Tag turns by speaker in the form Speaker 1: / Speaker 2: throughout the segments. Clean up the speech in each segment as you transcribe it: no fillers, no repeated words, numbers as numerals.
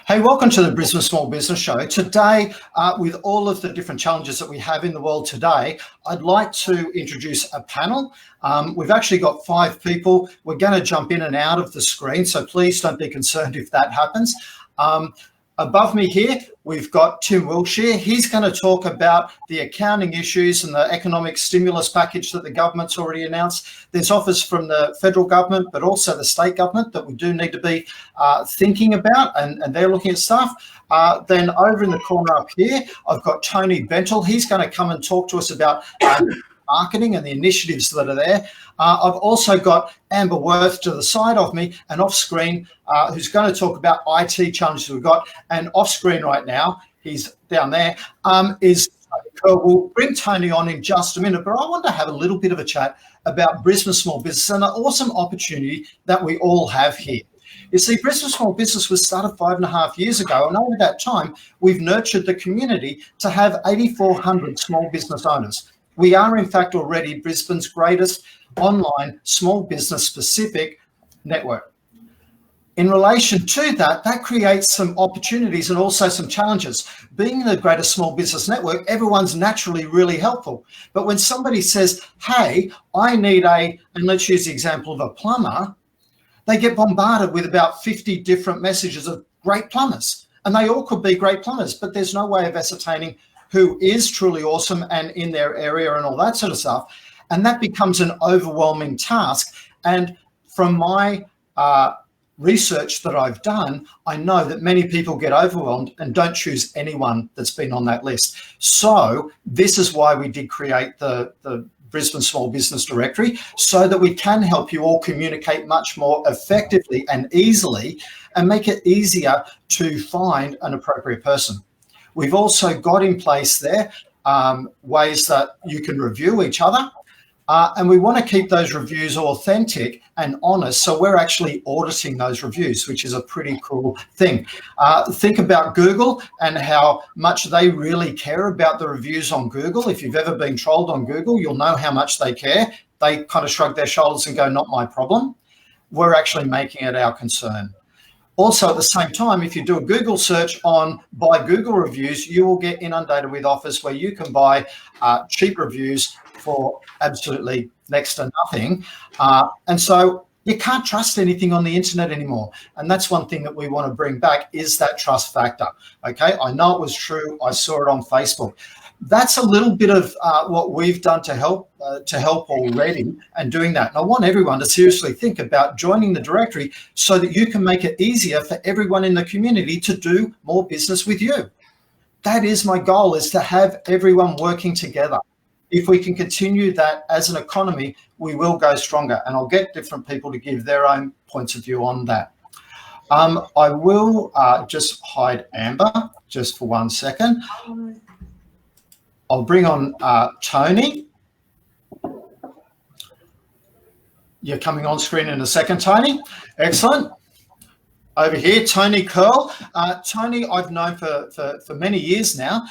Speaker 1: Hey, welcome to the Brisbane Small Business Show. Today, with all of the different challenges that we have in the world today, I'd like to introduce a panel. We've actually got 5 people. We're going to jump in and out of the screen, so please don't be concerned if that happens. Above me here, we've got Tim Wilshire. He's going to talk about the accounting issues and the economic stimulus package that the government's already announced. There's offers from the federal government, but also the state government that we do need to be thinking about, and they're looking at stuff. Then over in the corner up here, I've got Tony Bentel. He's going to come and talk to us about marketing and the initiatives that are there. I've also got Amber Worth to the side of me and off screen, who's going to talk about IT challenges we've got. And off screen right now, he's down there, is Tony Curl. We'll bring Tony on in just a minute, but I want to have a little bit of a chat about Brisbane Small Business and an awesome opportunity that we all have here. You see, Brisbane Small Business was started 5.5 years ago, and over that time, we've nurtured the community to have 8,400 small business owners. We are, in fact, already Brisbane's greatest online small business specific network. In relation to that, that creates some opportunities and also some challenges. Being the greatest small business network, everyone's naturally really helpful. But when somebody says, hey, I need and let's use the example of a plumber, they get bombarded with about 50 different messages of great plumbers. And they all could be great plumbers, but there's no way of ascertaining who is truly awesome and in their area and all that sort of stuff. And that becomes an overwhelming task. And from my research that I've done, I know that many people get overwhelmed and don't choose anyone that's been on that list. So this is why we did create the Brisbane Small Business Directory, so that we can help you all communicate much more effectively and easily and make it easier to find an appropriate person. We've also got in place there ways that you can review each other. And we want to keep those reviews authentic and honest. So we're actually auditing those reviews, which is a pretty cool thing. Think about Google and how much they really care about the reviews on Google. If you've ever been trolled on Google, you'll know how much they care. They kind of shrug their shoulders and go, not my problem. We're actually making it our concern. Also, at the same time, if you do a Google search on buy Google reviews, you will get inundated with offers where you can buy cheap reviews for absolutely next to nothing. And so you can't trust anything on the internet anymore. And that's one thing that we want to bring back is that trust factor. Okay, I know it was true. I saw it on Facebook. That's a little bit of what we've done to help already and doing that. And I want everyone to seriously think about joining the directory so that you can make it easier for everyone in the community to do more business with you. That is my goal, is to have everyone working together. If we can continue that as an economy, we will go stronger. And I'll get different people to give their own points of view on that. I will just hide Amber just for 1 second. I'll bring on Tony. You're coming on screen in a second, Tony. Excellent. Over here, Tony Curl. Tony, I've known for many years now.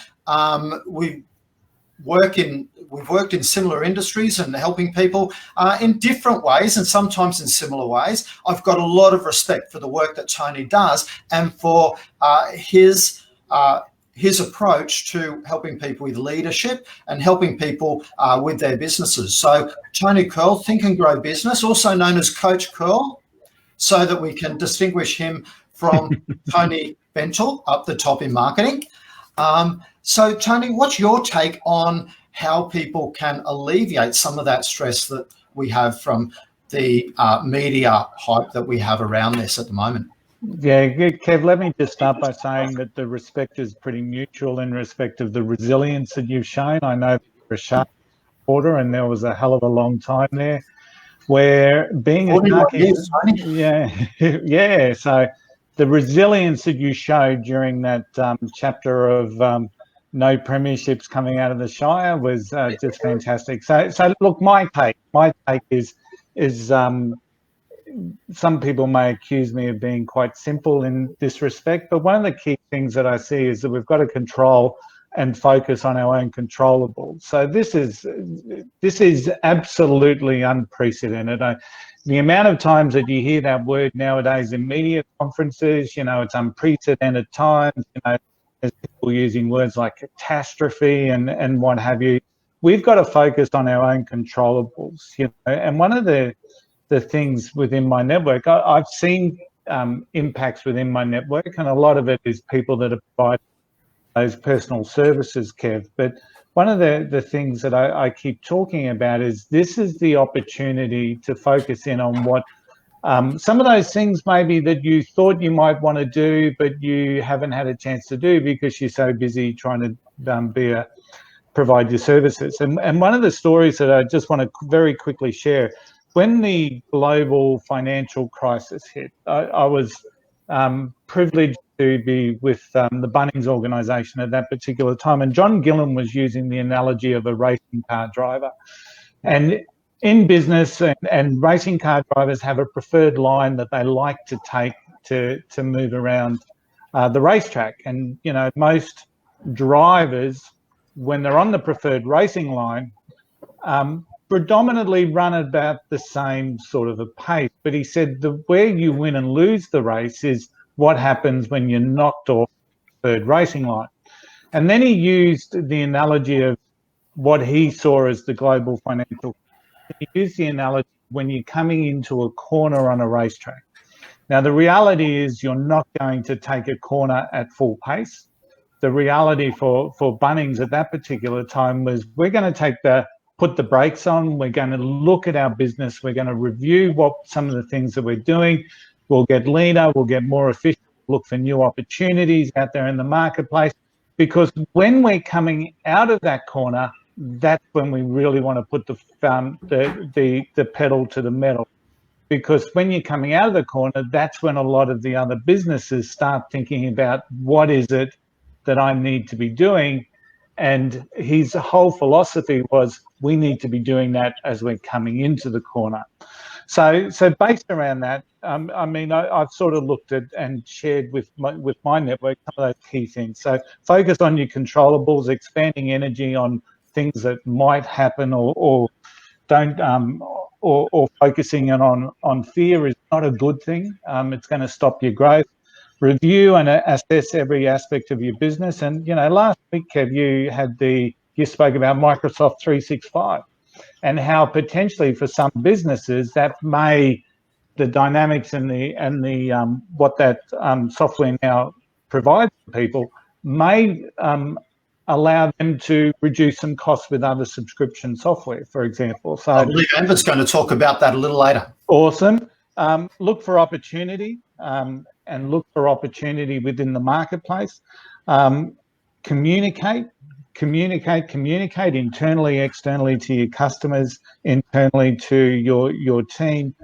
Speaker 1: We've worked in similar industries and helping people in different ways and sometimes in similar ways. I've got a lot of respect for the work that Tony does and for his approach to helping people with leadership and helping people with their businesses. So Tony Curl, Think and Grow Business, also known as Coach Curl, so that we can distinguish him from Tony Bentel up the top in marketing. So Tony, what's your take on how people can alleviate some of that stress that we have from the media hype that we have around this at the moment?
Speaker 2: Yeah, Kev, let me just start by saying that the respect is pretty mutual in respect of the resilience that you've shown. I know that you're a sharp reporter and there was a hell of a long time there where being a yeah. So the resilience that you showed during that chapter of no premierships coming out of the Shire was just fantastic. So look, my take is some people may accuse me of being quite simple in this respect, but one of the key things that I see is that we've got to control and focus on our own controllables. So this is absolutely unprecedented. The amount of times that you hear that word nowadays in media conferences, it's unprecedented times. There's people using words like catastrophe and what have you. We've got to focus on our own controllables. And one of the things within my network, I've seen impacts within my network, and a lot of it is people that are providing those personal services, Kev. But one of the things that I keep talking about is this is the opportunity to focus in on what some of those things maybe that you thought you might want to do, but you haven't had a chance to do because you're so busy trying to provide your services. And one of the stories that I just want to very quickly share, when the global financial crisis hit, I was privileged to be with the Bunnings organisation at that particular time. And John Gillam was using the analogy of a racing car driver. And in business and racing car drivers have a preferred line that they like to take to move around the racetrack. And, most drivers, when they're on the preferred racing line, predominantly run about the same sort of a pace. But he said where you win and lose the race is what happens when you're knocked off the preferred racing line. And then he used the analogy of what he saw as the global financial. He used the analogy when you're coming into a corner on a racetrack. Now, the reality is you're not going to take a corner at full pace. The reality for Bunnings at that particular time was we're going to put the brakes on. We're going to look at our business. We're going to review some of the things that we're doing. We'll get leaner. We'll get more efficient. Look for new opportunities out there in the marketplace. Because when we're coming out of that corner, that's when we really want to put the pedal to the metal. Because when you're coming out of the corner, that's when a lot of the other businesses start thinking about what is it that I need to be doing. And his whole philosophy was we need to be doing that as we're coming into the corner. So based around that, I've sort of looked at and shared with my network some of those key things. So focus on your controllables, expanding energy on things that might happen or don't, or focusing on fear is not a good thing. It's going to stop your growth. Review and assess every aspect of your business. And last week, Kev, you spoke about Microsoft 365 and how potentially for some businesses that the dynamics and the what that software now provides for people may allow them to reduce some costs with other subscription software, for example. So
Speaker 1: I believe Amber's going to talk about that a little later.
Speaker 2: Awesome. Look for opportunity and look for opportunity within the marketplace. Communicate internally, externally to your customers, internally to your team,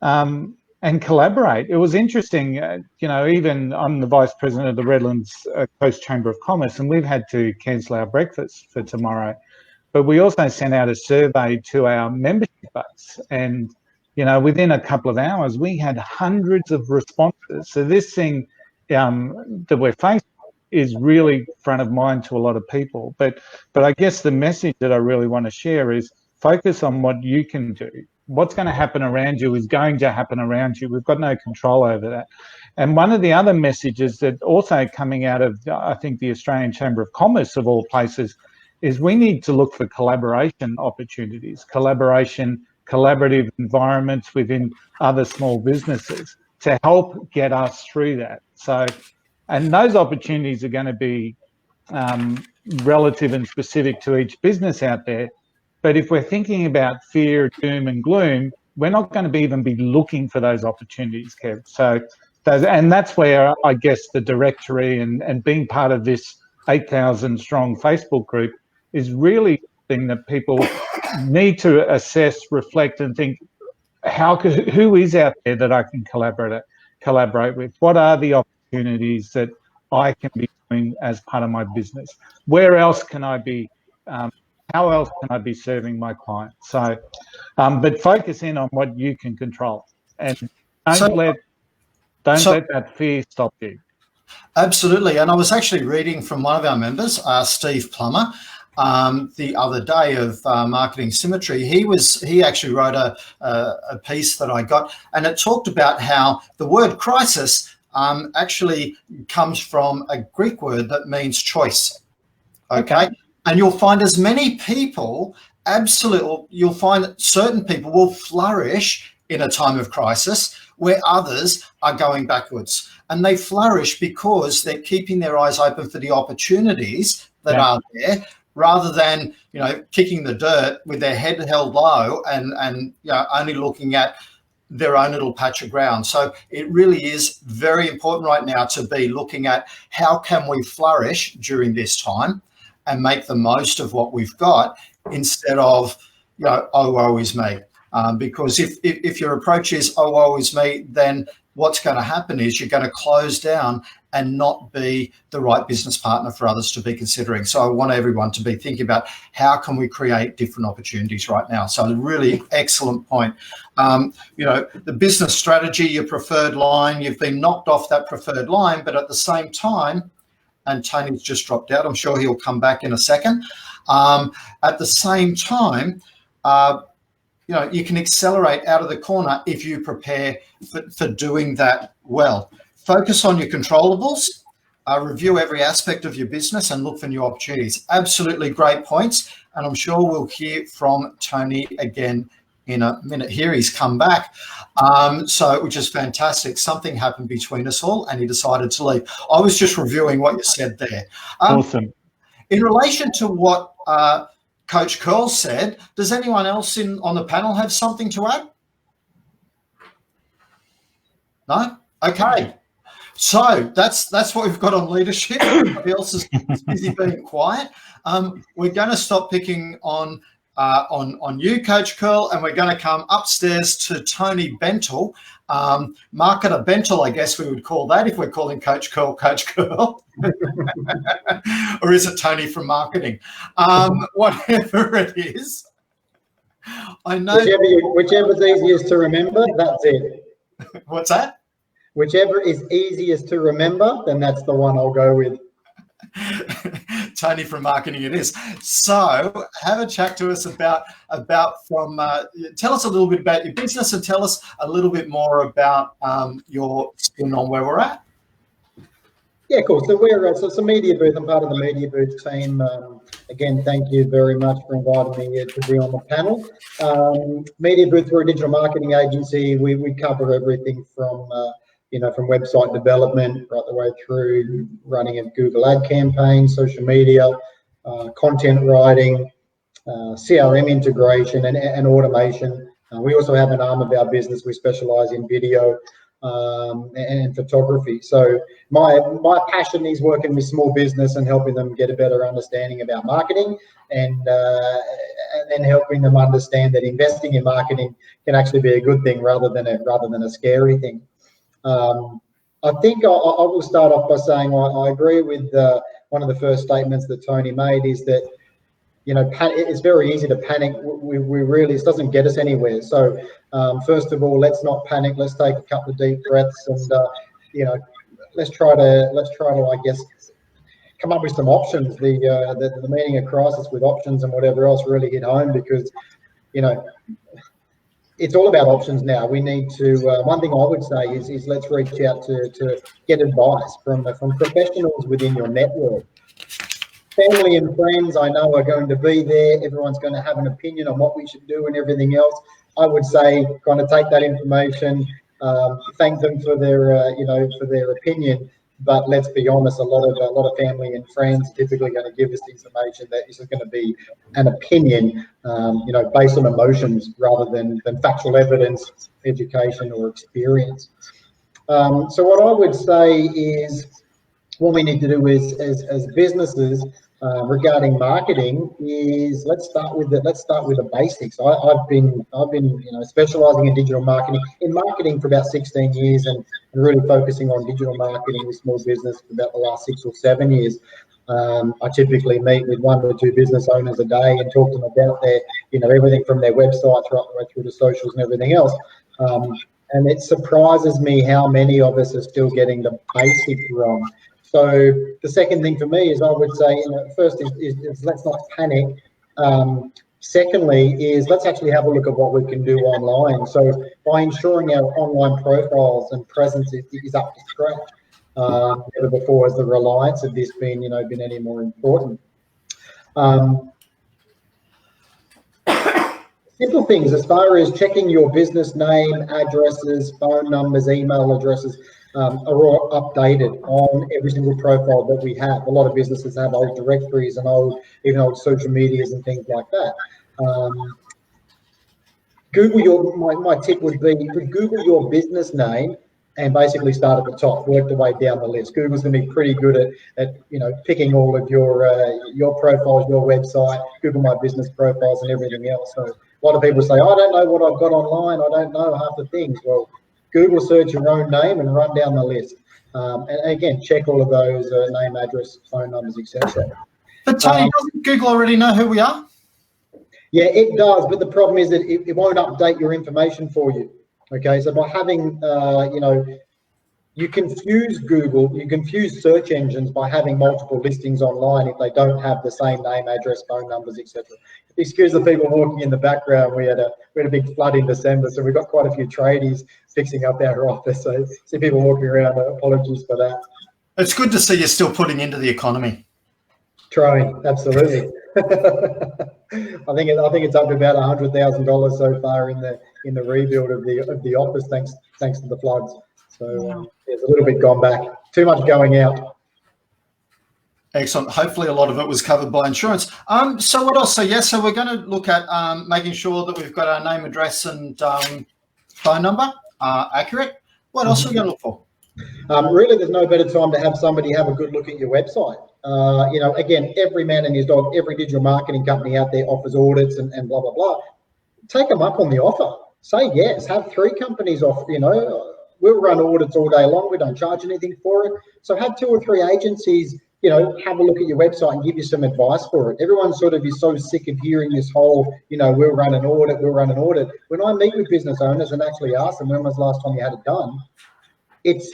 Speaker 2: and collaborate. It was interesting, even I'm the Vice President of the Redlands Coast Chamber of Commerce, and we've had to cancel our breakfast for tomorrow. But we also sent out a survey to our membership base, and within a couple of hours, we had hundreds of responses. So this thing that we're facing is really front of mind to a lot of people. But I guess the message that I really want to share is focus on what you can do. What's going to happen around you is going to happen around you. We've got no control over that. And one of the other messages that also coming out of, I think, the Australian Chamber of Commerce, of all places, is we need to look for collaboration opportunities, collaborative environments within other small businesses to help get us through that. So, and those opportunities are going to be relative and specific to each business out there. But if we're thinking about fear, doom and gloom, we're not going to even be looking for those opportunities, Kev. So, and that's where I guess the directory and being part of this 8,000 strong Facebook group is really something that people need to assess, reflect and think, who is out there that I can collaborate with? What are the opportunities that I can be doing as part of my business? Where else can I be, how else can I be serving my clients? So, but focus in on what you can control and don't let that fear stop you.
Speaker 1: Absolutely. And I was actually reading from one of our members, Steve Plummer, the other day of Marketing Symmetry. He actually wrote a piece that I got, and it talked about how the word crisis actually comes from a Greek word that means choice. Okay. And you'll find as many people, you'll find certain people will flourish in a time of crisis where others are going backwards. And they flourish because they're keeping their eyes open for the opportunities that are there, rather than, kicking the dirt with their head held low and only looking at their own little patch of ground. So it really is very important right now to be looking at how can we flourish during this time and make the most of what we've got, instead of, oh, woe is me. Because if your approach is, oh, woe is me, then what's going to happen is you're going to close down and not be the right business partner for others to be considering. So I want everyone to be thinking about how can we create different opportunities right now. So a really excellent point. The business strategy, your preferred line, you've been knocked off that preferred line, but at the same time, and Tony's just dropped out, I'm sure he'll come back in a second. At the same time, you can accelerate out of the corner if you prepare for doing that well. Focus on your controllables, review every aspect of your business, and look for new opportunities. Absolutely great points. And I'm sure we'll hear from Tony again in a minute. Here he's come back, which is fantastic. Something happened between us all and he decided to leave. I was just reviewing what you said there.
Speaker 2: Awesome.
Speaker 1: In relation to what Coach Curl said, does anyone else on the panel have something to add? No? Okay. So that's what we've got on leadership. Everybody else is busy being quiet. We're going to stop picking on you, Coach Curl, and we're going to come upstairs to Tony Bentel, Marketer Bentel, I guess we would call that if we're calling Coach Curl Coach Curl. Or is it Tony from marketing? Whatever it is. I know.
Speaker 3: Whichever's easiest to remember, that's it.
Speaker 1: What's that?
Speaker 3: Whichever is easiest to remember, then that's the one I'll go with.
Speaker 1: Tony from marketing it is. So have a chat to us about tell us a little bit about your business and tell us a little bit more about your spin on where we're at.
Speaker 3: Yeah, cool. So it's a Media Booth. I'm part of the Media Booth team. Again, thank you very much for inviting me to be on the panel. Media Booth, we're a digital marketing agency. We cover everything from from website development right the way through running of Google ad campaigns, social media, content writing, CRM integration and automation. We also have an arm of our business. We specialize in video and photography. So my passion is working with small business and helping them get a better understanding about marketing, and then helping them understand that investing in marketing can actually be a good thing rather than a scary thing. I think I will start off by saying I agree with one of the first statements that Tony made, is that it's very easy to panic. We really, it doesn't get us anywhere. So first of all, let's not panic. Let's take a couple of deep breaths and let's try to I guess come up with some options. The meaning of crisis with options and whatever else really hit home, because it's all about options now. We need to, one thing I would say is let's reach out to get advice from professionals within your network. Family and friends, I know, are going to be there. Everyone's going to have an opinion on what we should do and everything else. I would say kind of take that information, thank them for their, for their opinion. But let's be honest, a lot of family and friends are typically going to give us information that is going to be an opinion, based on emotions rather than factual evidence, education, or experience. So what I would say is, what we need to do is, as businesses, regarding marketing, is let's start with the basics. I've been specializing in digital marketing for about 16 years and really focusing on digital marketing with small business for about the last 6 or 7 years. I typically meet with 1 or 2 business owners a day and talk to them about their, everything from their websites right the way through to socials and everything else. And it surprises me how many of us are still getting the basics wrong. So the second thing for me is, I would say, first is let's not panic. Secondly is, let's actually have a look at what we can do online. So by ensuring our online profiles and presence is up to scratch, never before has the reliance of this been any more important. Simple things as far as checking your business name, addresses, phone numbers, email addresses are all updated on every single profile that we have. A lot of businesses have old directories and even old social medias and things like that. My tip would be, you could Google your business name and basically start at the top, work the way down the list. Google's going to be pretty good at picking all of your profiles, your website, Google My Business profiles, and everything else. So a lot of people say, I don't know what I've got online. I don't know half the things. Well, Google search your own name and run down the list. And again, check all of those name, address, phone numbers, etc.
Speaker 1: But Tony, doesn't Google already know who we are?
Speaker 3: Yeah, it does. But the problem is that it won't update your information for you. Okay, so by having, you confuse Google, you confuse search engines by having multiple listings online if they don't have the same name, address, phone numbers, etc. Excuse the people walking in the background. We had a big flood in December, so we've got quite a few tradies fixing up our office. So see people walking around. Apologies for that.
Speaker 1: It's good to see you're still putting into the economy.
Speaker 3: Trying, absolutely. I think it's up to about $100,000 so far in the rebuild of the office, thanks to the floods. So there's a little bit gone back. Too much going out.
Speaker 1: Excellent. Hopefully a lot of it was covered by insurance. So what else? So we're going to look at making sure that we've got our name, address, and phone number accurate. What else are we going to look for?
Speaker 3: Really, there's no better time to have somebody have a good look at your website. Again, every man and his dog, every digital marketing company out there offers audits and blah, blah, blah. Take them up on the offer. Say yes. Have 3 companies off, we'll run audits all day long. We don't charge anything for it. So have 2 or 3 agencies, have a look at your website and give you some advice for it. Everyone sort of is so sick of hearing this whole, we'll run an audit. When I meet with business owners and actually ask them, when was the last time you had it done? It's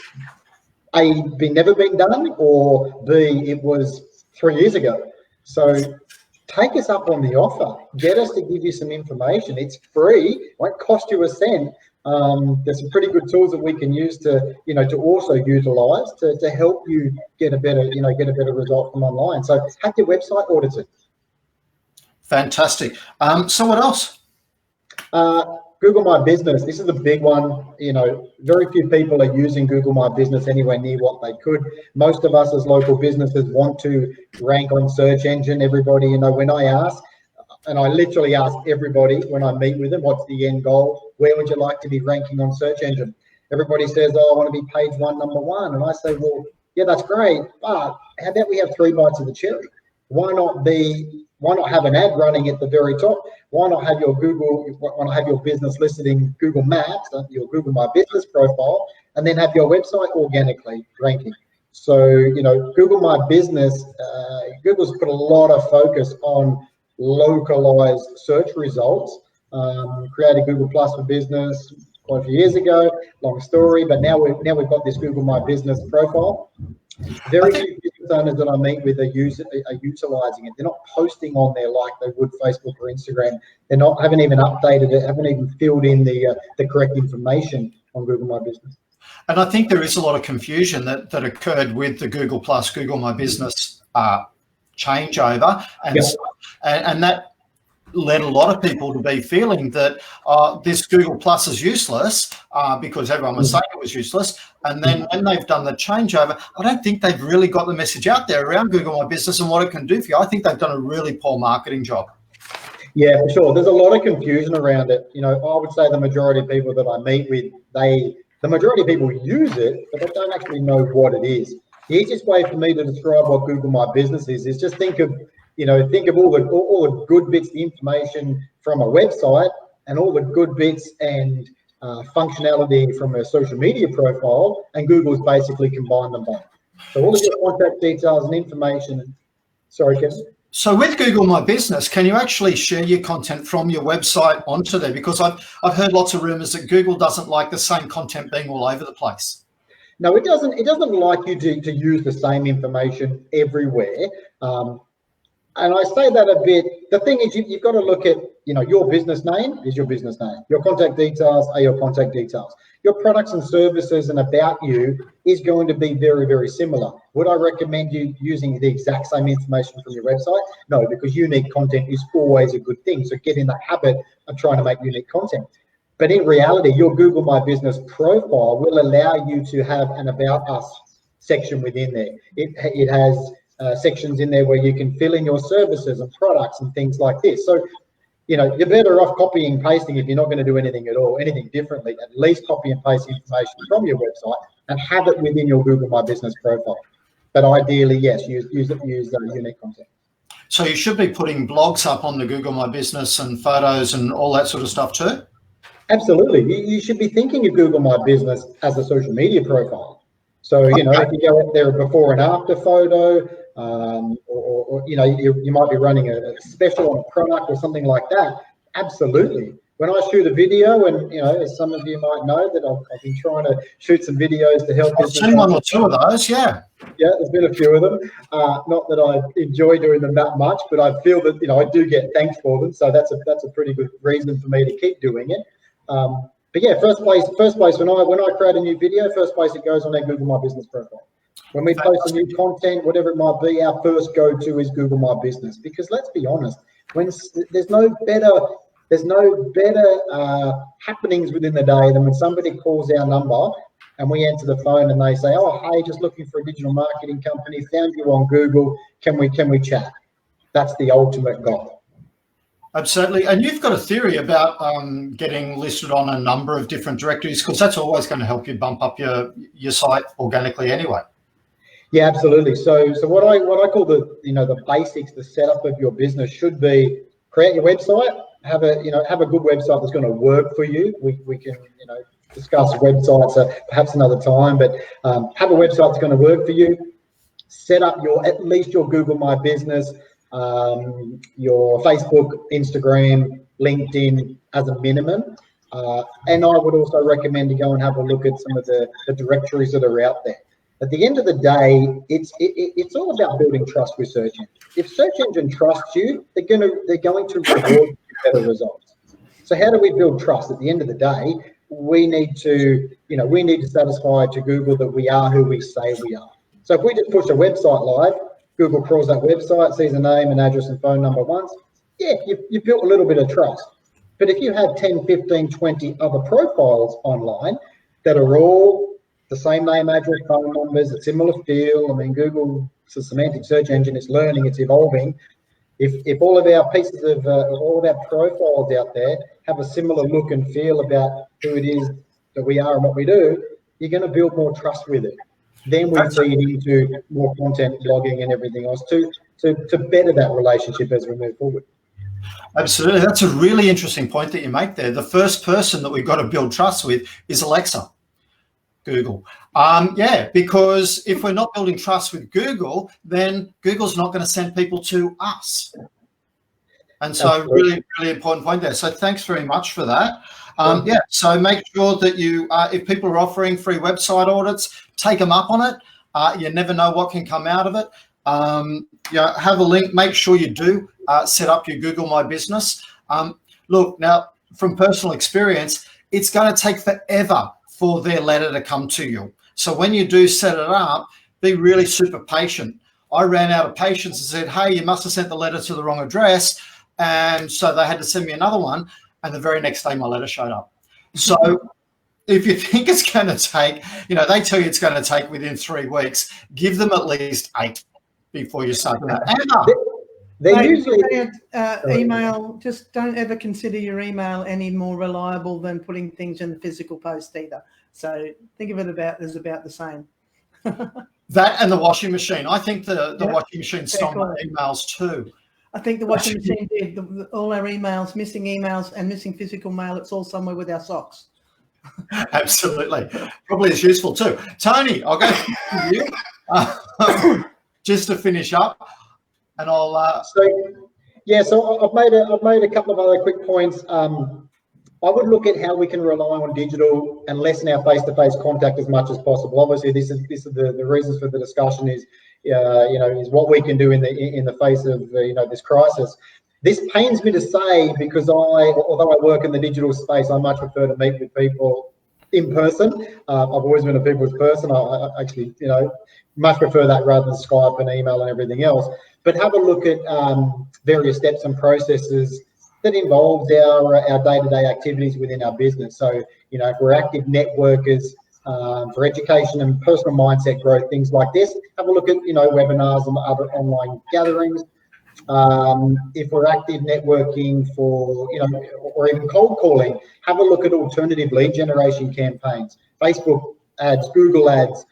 Speaker 3: A, never been done, or B, it was 3 years ago. So take us up on the offer. Get us to give you some information. It's free. Won't cost you a cent. There's some pretty good tools that we can use to also utilize to help you get a better result from online. So have your website audited.
Speaker 1: Fantastic. So what else?
Speaker 3: Google My Business. This is a big one. Very few people are using Google My Business anywhere near what they could. Most of us as local businesses want to rank on search engine. Everybody, when I ask, and I literally ask everybody when I meet with them, what's the end goal? Where would you like to be ranking on search engine? Everybody says, I want to be page 1, number 1. And I say, well, yeah, that's great. But how about we have 3 bites of the cherry? Why not have an ad running at the very top? Why not have your business listed in Google Maps, your Google My Business profile, and then have your website organically ranking? So, Google My Business, Google's put a lot of focus on localized search results. Created Google Plus for Business quite a few years ago. Long story, but now we've got this Google My Business profile. Very few business owners that I meet with are utilizing it. They're not posting on there like they would Facebook or Instagram. Haven't even updated it, haven't even filled in the correct information on Google My Business.
Speaker 1: And I think there is a lot of confusion that occurred with the Google Plus, Google My Business changeover, and that led a lot of people to be feeling that this Google Plus is useless because everyone was saying it was useless. And then when they've done the changeover, I don't think they've really got the message out there around Google My Business and what it can do for you. I think they've done a really poor marketing job.
Speaker 3: Yeah, for sure. There's a lot of confusion around it. I would say the majority of people that I meet with, the majority of people use it, but they don't actually know what it is. The easiest way for me to describe what Google My Business is just think of all the good bits, the information from a website, and all the good bits and functionality from a social media profile, and Google's basically combined them both. So all of your contact details and information. Sorry, Kevin.
Speaker 1: So with Google My Business, can you actually share your content from your website onto there? Because I've heard lots of rumors that Google doesn't like the same content being all over the place.
Speaker 3: No, it doesn't. It doesn't like you to use the same information everywhere. And I say that a bit. The thing is, you've got to look at, your business name is your business name. Your contact details are your contact details. Your products and services and about you is going to be very, very similar. Would I recommend you using the exact same information from your website? No, because unique content is always a good thing. So get in the habit of trying to make unique content. But in reality, your Google My Business profile will allow you to have an About Us section within there. It has sections in there where you can fill in your services and products and things like this. So, you're better off copying and pasting if you're not going to do anything at all, anything differently. At least copy and paste information from your website and have it within your Google My Business profile. But ideally, yes, use unique content.
Speaker 1: So you should be putting blogs up on the Google My Business and photos and all that sort of stuff too?
Speaker 3: Absolutely. You should be thinking of Google My Business as a social media profile. So, if you go up there a before and after photo, or you might be running a special on a product or something like that. Absolutely. When I shoot a video, and as some of you might know, that I've been trying to shoot some videos to help.
Speaker 1: I've seen one or two of those, yeah.
Speaker 3: Yeah, there's been a few of them. Not that I enjoy doing them that much, but I feel that I do get thanks for them. So that's a pretty good reason for me to keep doing it. But yeah, first place when I create a new video, first place it goes on our Google My Business profile. When we post a new content, whatever it might be, our first go-to is Google My Business. Because let's be honest, when there's no better happenings within the day than when somebody calls our number and we answer the phone and they say, "Oh, hey, just looking for a digital marketing company, found you on Google. Can we chat?" That's the ultimate goal.
Speaker 1: Absolutely. And you've got a theory about getting listed on a number of different directories, because that's always going to help you bump up your site organically anyway.
Speaker 3: Yeah, absolutely. So what I call the basics, the setup of your business should be: create your website, have a good website that's going to work for you. We can discuss websites perhaps another time, but have a website that's going to work for you. Set up at least your Google My Business, your Facebook, Instagram, LinkedIn as a minimum. And I would also recommend to go and have a look at some of the directories that are out there. At the end of the day, it's all about building trust with search engine. If search engine trusts you, they're going to reward you better results. So how do we build trust? At the end of the day, we need to satisfy to Google that we are who we say we are. So if we just push a website live, Google crawls that website, sees a name and address and phone number once, yeah, you've built a little bit of trust. But if you have 10, 15, 20 other profiles online that are all the same name, address, phone numbers, a similar feel. I mean, Google, it's a semantic search engine, it's learning, it's evolving. If all of our pieces of all of our profiles out there have a similar look and feel about who it is that we are and what we do, you're going to build more trust with it. Then we feed into more content, blogging and everything else to better that relationship as we move forward.
Speaker 1: Absolutely. That's a really interesting point that you make there. The first person that we've got to build trust with is Alexa. Google. Because if we're not building trust with Google, then Google's not going to send people to us. And so really, really important point there. So thanks very much for that. So make sure that you, if people are offering free website audits, take them up on it. You never know what can come out of it. Have a link, make sure you do set up your Google My Business. Look, now from personal experience, it's going to take forever for their letter to come to you. So when you do set it up, be really super patient. I ran out of patience and said, "Hey, you must have sent the letter to the wrong address." And so they had to send me another one. And the very next day, my letter showed up. So if you think it's going to take, they tell you it's going to take within 3 weeks, give them at least 8 before you start that.
Speaker 3: They usually
Speaker 4: email. Just don't ever consider your email any more reliable than putting things in the physical post either. So think of it as about the same.
Speaker 1: That and the washing machine. I think the washing machine stole my emails too.
Speaker 4: I think the washing machine did. All our emails, missing emails and missing physical mail, it's all somewhere with our socks.
Speaker 1: Absolutely. Probably as useful too. Tony, I'll go to you. Just to finish up, and I'll.
Speaker 3: So I've made a couple of other quick points. I would look at how we can rely on digital and lessen our face-to-face contact as much as possible. Obviously, this is the reasons for the discussion is is what we can do in the face of this crisis. This pains me to say because although I work in the digital space, I much prefer to meet with people in person. I've always been a people's person. I actually much prefer that rather than Skype and email and everything else. But have a look at various steps and processes that involves our day-to-day activities within our business. So, if we're active networkers for education and personal mindset growth, things like this, have a look at, webinars and other online gatherings. If we're active networking for, or even cold calling, have a look at alternative lead generation campaigns, Facebook ads, Google ads,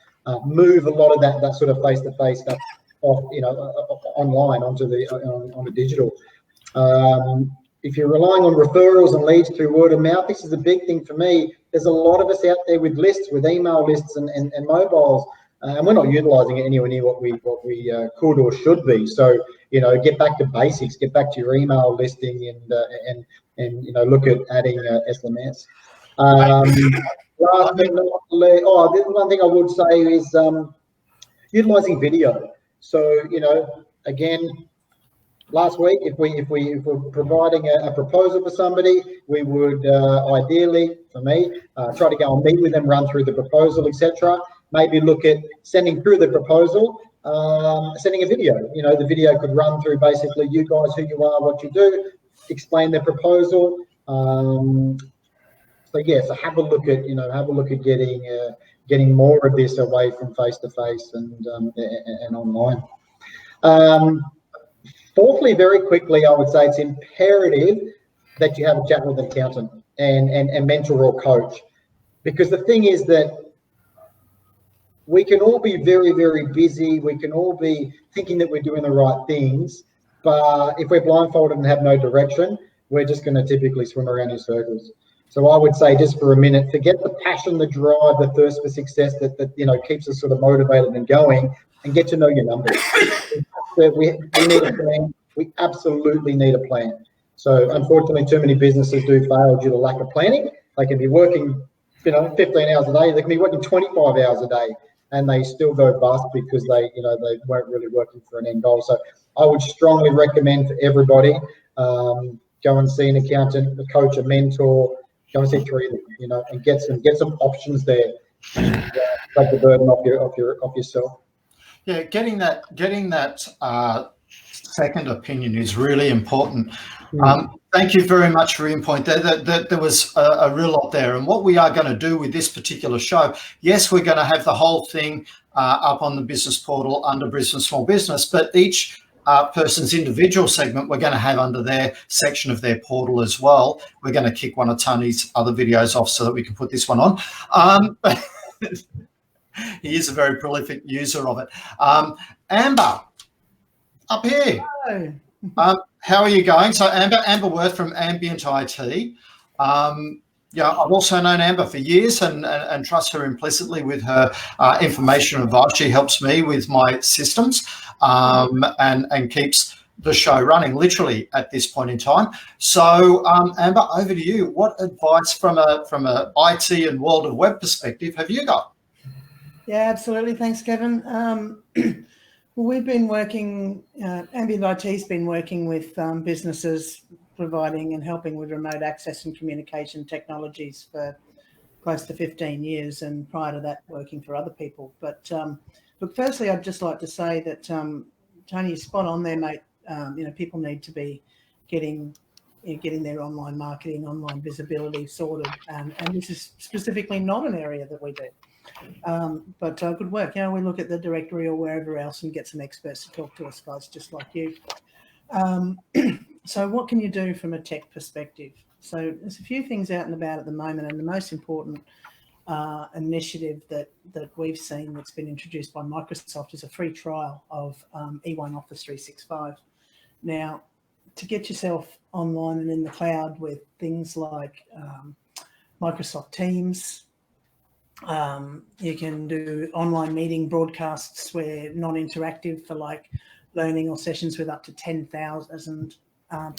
Speaker 3: move a lot of that sort of face-to-face stuff off, online onto the digital. If you're relying on referrals and leads through word of mouth, this is a big thing for me. There's a lot of us out there with lists, with email lists and mobiles, and we're not utilising it anywhere near what we could or should be. So, get back to basics, get back to your email listing and look at adding SMS. Last thing, the one thing I would say is utilising video. So, again, last week, if we're providing a proposal for somebody, we would ideally, for me, try to go and meet with them, run through the proposal, etc. Maybe look at sending through the proposal, sending a video. The video could run through basically you guys, who you are, what you do, explain the proposal. So have a look at getting more of this away from face to face and online. Fourthly, very quickly, I would say it's imperative that you have a chat with an accountant and mentor or coach, because the thing is that we can all be very, very busy. We can all be thinking that we're doing the right things, but if we're blindfolded and have no direction, we're just going to typically swim around in circles. So I would say, just for a minute, forget the passion, the drive, the thirst for success that keeps us sort of motivated and going, and get to know your numbers. We need a plan. We absolutely need a plan. So unfortunately, too many businesses do fail due to lack of planning. They can be working, 15 hours a day. They can be working 25 hours a day, and they still go bust because they weren't really working for an end goal. So I would strongly recommend for everybody, go and see an accountant, a coach, a mentor. Go and see three of them, and get some options there. And, take the burden off yourself.
Speaker 1: Yeah, getting that second opinion is really important. Thank you very much for your input. There was a real lot there. And what we are going to do with this particular show, yes, we're going to have the whole thing up on the business portal under Brisbane Small Business, but each person's individual segment we're going to have under their section of their portal as well. We're going to kick one of Tony's other videos off so that we can put this one on. He is a very prolific user of it. Amber, up here.
Speaker 4: Hello.
Speaker 1: How are you going? So Amber Worth from Ambient IT. I've also known Amber for years and trust her implicitly with her information and advice. She helps me with my systems and keeps the show running literally at this point in time. So Amber, over to you. What advice from a IT and world of web perspective have you got?
Speaker 4: Yeah, absolutely. Thanks, Kevin. Well, we've been working, Ambient IT's been working with businesses providing and helping with remote access and communication technologies for close to 15 years, and prior to that working for other people. But look, firstly, I'd just like to say that Tony is spot on there, mate. People need to be getting their online marketing, online visibility sorted, and this is specifically not an area that we do. But good work. We look at the directory or wherever else and get some experts to talk to us, guys, just like you. So what can you do from a tech perspective? So there's a few things out and about at the moment, and the most important initiative that we've seen that's been introduced by Microsoft is a free trial of E1 Office 365. Now, to get yourself online and in the cloud with things like Microsoft Teams, you can do online meeting broadcasts where non-interactive for like learning or sessions with up to 10,000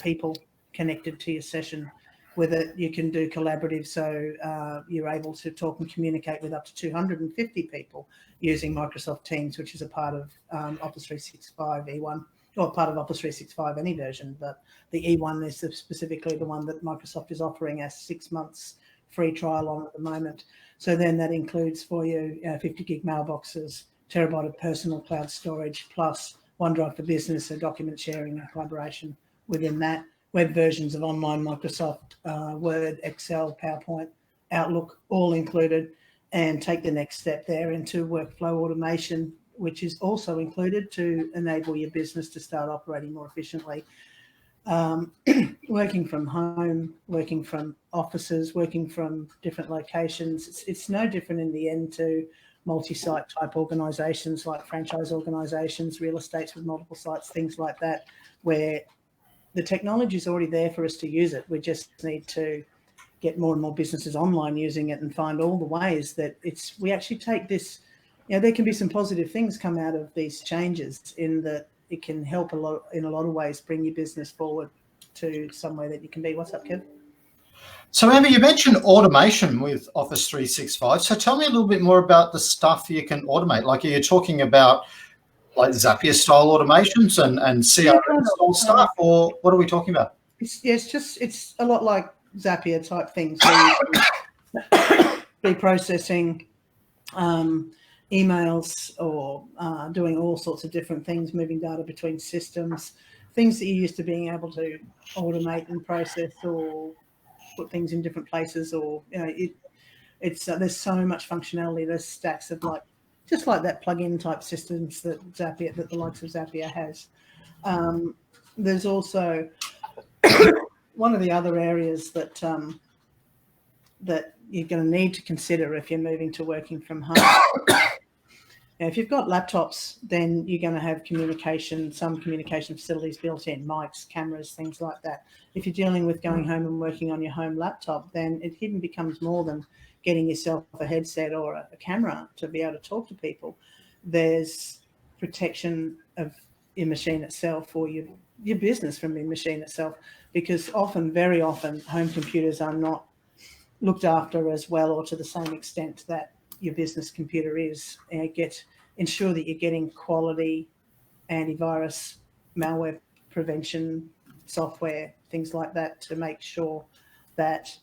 Speaker 4: people connected to your session. With it, you can do collaborative, so you're able to talk and communicate with up to 250 people using Microsoft Teams, which is a part of Office 365 E1, or part of Office 365 any version, but the E1 is specifically the one that Microsoft is offering a 6 months free trial on at the moment. So then that includes for you 50 gig mailboxes, terabyte of personal cloud storage, plus OneDrive for Business, so document sharing and collaboration within that. Web versions of online Microsoft Word, Excel, PowerPoint, Outlook, all included, and take the next step there into workflow automation, which is also included to enable your business to start operating more efficiently. Working from home, working from offices, working from different locations. It's no different in the end to multi-site type organisations like franchise organisations, real estates with multiple sites, things like that, where the technology is already there for us to use it. We just need to get more and more businesses online using it and find all the ways that we actually take this, there can be some positive things come out of these changes in that it can help in a lot of ways bring your business forward to somewhere that you can be. What's up, Kev?
Speaker 1: So, Amber, you mentioned automation with Office 365. So tell me a little bit more about the stuff you can automate. Like, are you talking about like Zapier style automations and CRM style stuff, or what are we talking about?
Speaker 4: It's a lot like Zapier type things. So you can be processing emails or doing all sorts of different things, moving data between systems, things that you're used to being able to automate and process or put things in different places, or it's there's so much functionality. There's stacks of just like that plug-in type systems that the likes of Zapier has. There's also one of the other areas that that you're going to need to consider if you're moving to working from home. If you've got laptops, then you're going to have some communication facilities built in, mics, cameras, things like that. If you're dealing with going home and working on your home laptop, then it even becomes more than getting yourself a headset or a camera to be able to talk to people. There's protection of your machine itself or your business from your machine itself, because very often, home computers are not looked after as well or to the same extent that your business computer is. Ensure that you're getting quality antivirus, malware prevention software, things like that, to make sure that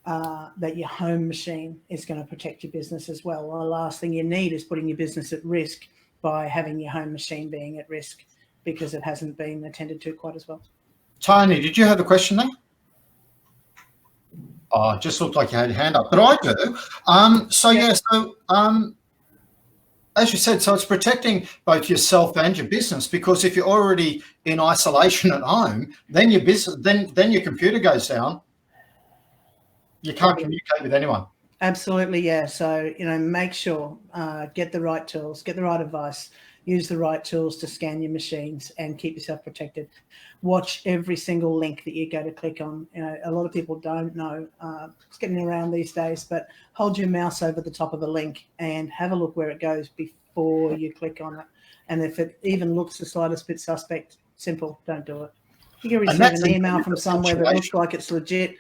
Speaker 4: that your home machine is going to protect your business as well. The last thing you need is putting your business at risk by having your home machine being at risk because it hasn't been attended to quite as well.
Speaker 1: Tony, did you have a question there? Oh, it just looked like you had your hand up, but I do. As you said, so it's protecting both yourself and your business, because if you're already in isolation at home, then your business, then your computer goes down. You can't communicate with anyone.
Speaker 4: Absolutely, yeah. So, make sure, get the right tools, get the right advice, use the right tools to scan your machines and keep yourself protected. Watch every single link that you go to click on. A lot of people don't know. It's getting around these days, but hold your mouse over the top of the link and have a look where it goes before you click on it. And if it even looks the slightest bit suspect, simple, don't do it. You can receive an email from somewhere that looks like it's legit.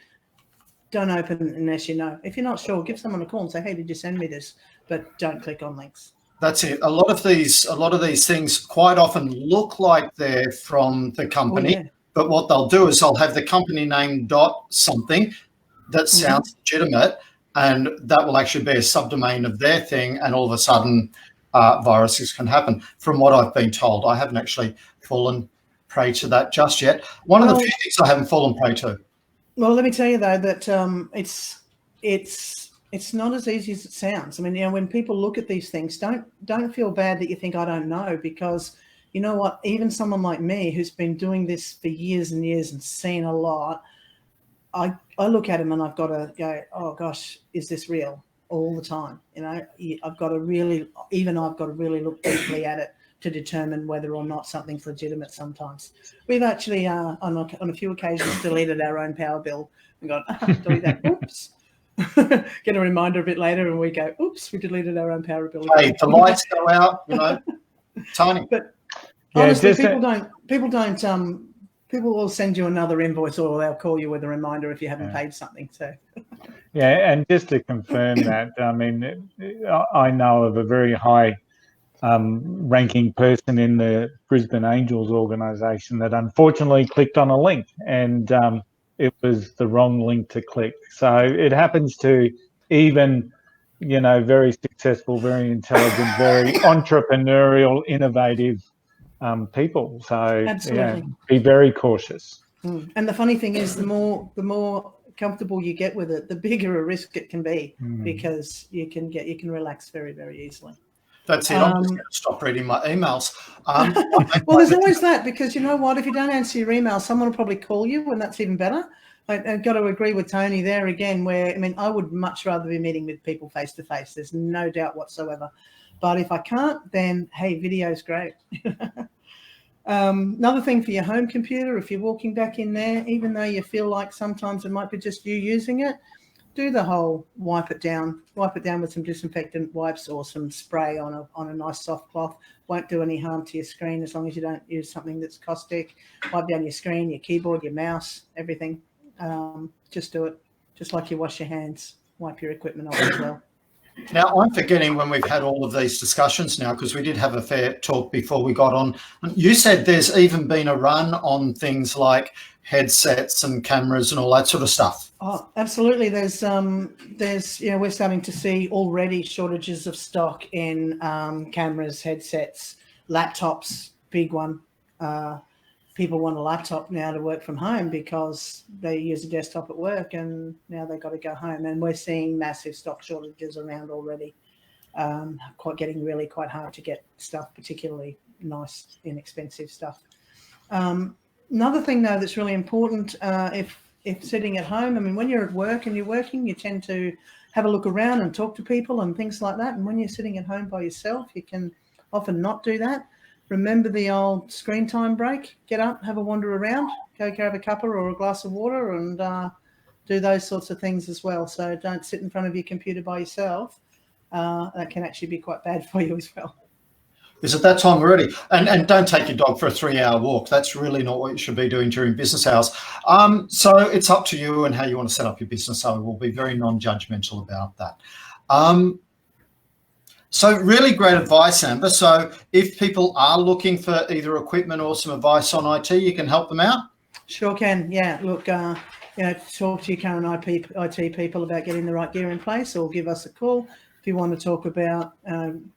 Speaker 4: Don't open unless you know. If you're not sure, give someone a call and say, hey, did you send me this? But don't click on links.
Speaker 1: That's it. A lot of these things quite often look like they're from the company, but what they'll do is they'll have the company name dot something that sounds legitimate, and that will actually be a subdomain of their thing, and all of a sudden viruses can happen. From what I've been told, I haven't actually fallen prey to that just yet. One of the few things I haven't fallen prey to.
Speaker 4: Well, let me tell you though that it's not as easy as it sounds. I mean, when people look at these things, don't feel bad that you think I don't know, because you know what? Even someone like me who's been doing this for years and years and seen a lot, I look at them and I've got to go, oh gosh, is this real? All the time. I've got to really look deeply at it to determine whether or not something's legitimate sometimes. We've actually, on a few occasions, deleted our own power bill and gone, delete that, oops. Get a reminder a bit later and we go, oops, we deleted our own power bill.
Speaker 1: Hey, the lights go out, Tony.
Speaker 2: Yeah,
Speaker 4: Honestly,
Speaker 2: just
Speaker 4: people will send you another invoice or they'll call you with a reminder if you haven't paid something. So,
Speaker 2: yeah, and just to confirm that, I mean, I know of a very high ranking person in the Brisbane Angels organisation that unfortunately clicked on a link and it was the wrong link to click. So it happens to even, you know, very successful, very intelligent, very entrepreneurial, innovative people. So
Speaker 4: absolutely.
Speaker 2: yeah, be very cautious.
Speaker 4: And the funny thing is, the more comfortable you get with it, the bigger a risk it can be, because you can relax very, very easily.
Speaker 1: That's it. I'm just going to stop reading my emails.
Speaker 4: Well, there's always that, because you know what? If you don't answer your email, someone will probably call you, and that's even better. I've got to agree with Tony there again, where, I mean, I would much rather be meeting with people face to face. There's no doubt whatsoever. But if I can't, then, hey, video's great. Another thing for your home computer, if you're walking back in there, even though you feel like sometimes it might be just you using it, do the whole wipe it down with some disinfectant wipes or some spray on a nice soft cloth. Won't do any harm to your screen as long as you don't use something that's caustic. Wipe down your screen, your keyboard, your mouse, everything. Just do it. Just like you wash your hands, wipe your equipment off as well.
Speaker 1: Now, I'm forgetting when we've had all of these discussions now, because we did have a fair talk before we got on. You said there's even been a run on things like headsets and cameras and all that sort of stuff.
Speaker 4: Oh, absolutely. There's we're starting to see already shortages of stock in cameras, headsets, laptops, big one. People want a laptop now to work from home because they use a desktop at work, and now they've got to go home. And we're seeing massive stock shortages around already. Getting really quite hard to get stuff, particularly nice, inexpensive stuff. Another thing, though, that's really important, if sitting at home, I mean, when you're at work and you're working, you tend to have a look around and talk to people and things like that. And when you're sitting at home by yourself, you can often not do that. Remember the old screen time break. Get up, have a wander around, go grab a cuppa or a glass of water, and do those sorts of things as well. So don't sit in front of your computer by yourself. That can actually be quite bad for you as well.
Speaker 1: Is it that time already? And don't take your dog for a 3-hour walk. That's really not what you should be doing during business hours. So it's up to you and how you want to set up your business. So we'll be very non-judgmental about that. So really great advice, Amber. So if people are looking for either equipment or some advice on IT, you can help them out?
Speaker 4: Sure can, yeah. Look, talk to your current IT people about getting the right gear in place, or give us a call. If you want to talk about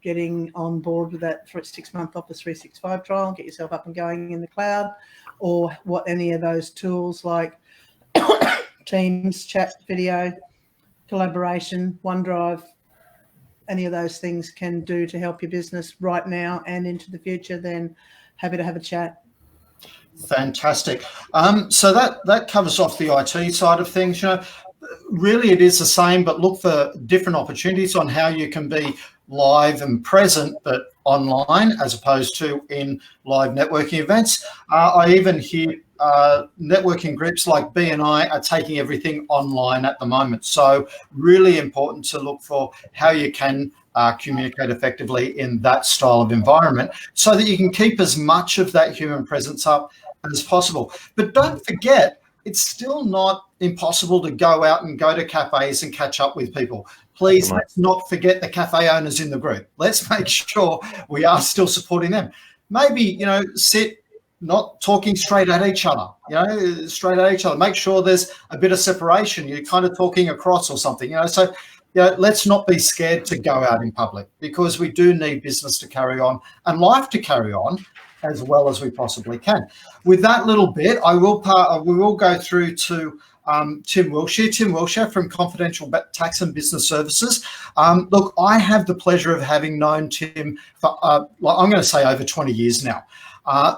Speaker 4: getting on board with that for a 6-month Office 365 trial, get yourself up and going in the cloud, or what any of those tools like Teams, chat, video, collaboration, OneDrive, any of those things can do to help your business right now and into the future, then happy to have a chat.
Speaker 1: Fantastic. So that covers off the IT side of things. You know, really it is the same, but look for different opportunities on how you can be live and present, but online as opposed to in live networking events. I even hear networking groups like BNI are taking everything online at the moment. So really important to look for how you can communicate effectively in that style of environment so that you can keep as much of that human presence up as possible. But don't forget, it's still not impossible to go out and go to cafes and catch up with people. Please, let's not forget the cafe owners in the group. Let's make sure we are still supporting them. Maybe, sit not talking straight at each other, Make sure there's a bit of separation. You're kind of talking across or something, So, let's not be scared to go out in public, because we do need business to carry on and life to carry on as well as we possibly can. With that little bit, we will go through to Tim Wilshire. Tim Wilshire from Confidential Tax and Business Services. Look, I have the pleasure of having known Tim for, I'm going to say over 20 years now.